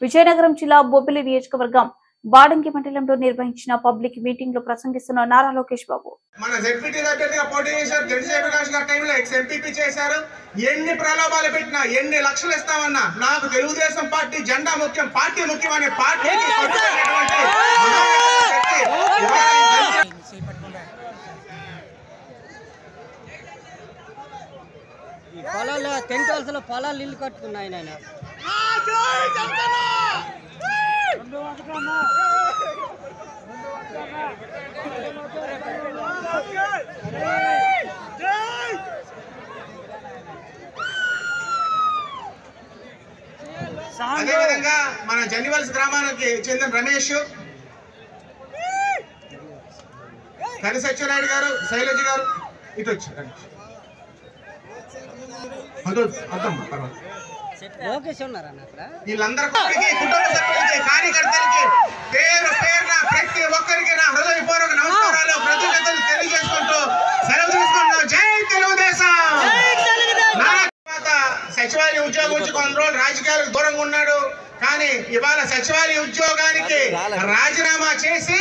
విజయనగరం జిల్లా బొబ్బిలి నియోజకవర్గం బాడంగి మండలంలో నిర్వహించిన పబ్లిక్ మీటింగ్ లో ప్రసంగిస్తున్న నారా లోకేష్ బాబు మన జెడ్పీటీ అభ్యర్థిగా పోటీ చేశారు. జడ్జీప్రకాష్ గారి టైంలో ఎక్స్-ఎంపీపీ చేశారు. ఎన్ని ప్రలోభాలు పెట్టినా ఎన్ని లక్షలు ఇస్తామన్నా నాకు తెలుగుదేశం పార్టీ జెండా ముఖ్యం, పార్టీ ముఖ్యం అనే పార్టీకి పొలాలు టెంట్ హౌస్లో పొలాలు ఇల్లు కట్టుకున్నాయి ఆయన. అదేవిధంగా మన జన్నివలస గ్రామానికి చెందిన రమేష్, కని సత్యనారాయణ గారు, శైలజ గారు ఇటు వచ్చారు. వీళ్ళందరికీ కుటుంబ సభ్యులకి కార్యకర్తలకి పేరు పేరున ప్రతి ఒక్కరికి నా హృదయపూర్వక నమస్కారాలు కృతజ్ఞతలు తెలియజేసుకుంటూ సెలవు తీసుకుంటున్నాం. జై తెలుగుదేశం. సచివాలయ ఉద్యోగం వచ్చి కొన్ని రోజులు రాజకీయాలకు దూరంగా ఉన్నాడు, కానీ ఇవాళ సచివాలయ ఉద్యోగానికి రాజీనామా చేసి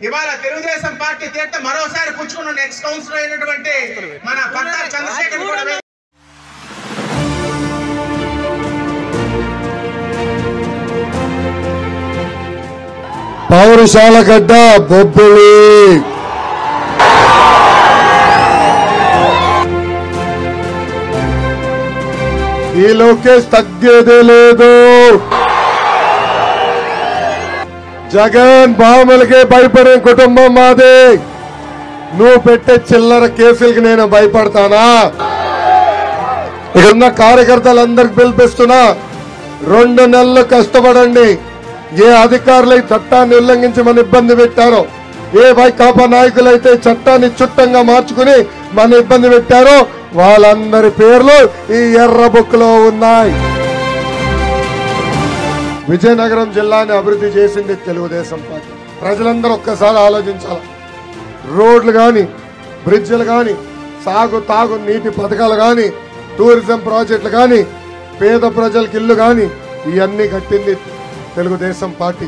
ఇవాళ తెలుగుదేశం పార్టీ తీర్థ మరోసారి పుచ్చుకున్న నెక్స్ట్ కౌన్సిలర్ అయినటువంటి మన పట్టాల చంద్రశేఖర్ కూడా పౌరశాల గడ్డ బొబ్బిలి ఈ లోకేష్ తగ్గేదే లేదు. జగన్ బామలకే భయపడే కుటుంబం మాది. నువ్వు పెట్టే చిల్లర కేసులకి నేను భయపడతానా? ఇక్కడున్న కార్యకర్తలందరికి పిలిపిస్తున్నా, 2 నెలలు కష్టపడండి. ఏ అధికారులు చట్టాన్ని ఉల్లంఘించి మన ఇబ్బంది పెట్టారో, ఏ వైకాపా నాయకులైతే చట్టాన్ని చుట్టంగా మార్చుకుని మన ఇబ్బంది పెట్టారో వాళ్ళందరి పేర్లు ఈ ఎర్ర బుక్ లో ఉన్నాయి. విజయనగరం జిల్లాని అభివృద్ధి చేసింది తెలుగుదేశం పార్టీ. ప్రజలందరూ ఒక్కసారి ఆలోచించాలి. రోడ్లు గాని, బ్రిడ్జిలు గాని, తాగు నీటి పథకాలు గాని, టూరిజం ప్రాజెక్టులు గాని, పేద ప్రజలకు ఇల్లు గాని ఇవన్నీ కట్టింది తెలుగుదేశం పార్టీ.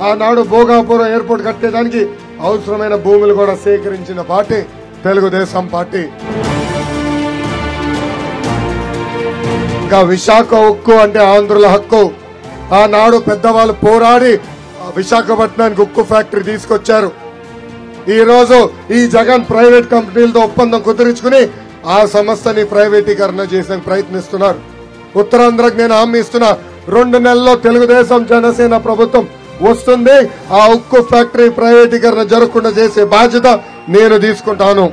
ఆనాడు భోగాపురం ఎయిర్పోర్ట్ కట్టేదానికి అవసరమైన భూములు కూడా సేకరించిన పార్టీ తెలుగుదేశం పార్టీ. ఇంకా విశాఖ ఉక్కు అంటే ఆంధ్రుల హక్కు. ఆనాడు పెద్దవాళ్ళు పోరాడి విశాఖపట్నానికి ఉక్కు ఫ్యాక్టరీ తీసుకొచ్చారు. ఈ రోజు ఈ జగన్ ప్రైవేట్ కంపెనీలతో ఒప్పందం కుదుర్చుకుని ఆ సంస్థని ప్రైవేటీకరణ చేసేందుకు ప్రయత్నిస్తున్నారు. ఉత్తరాంధ్రకు నేను హామీ ఇస్తున్నా, 2 నెలల్లో తెలుగుదేశం జనసేన ప్రభుత్వం వస్తుంది. ఆ ఉక్కు ఫ్యాక్టరీ ప్రైవేటీకరణ జరగకుండా చేసే బాధ్యత నేను తీసుకుంటాను.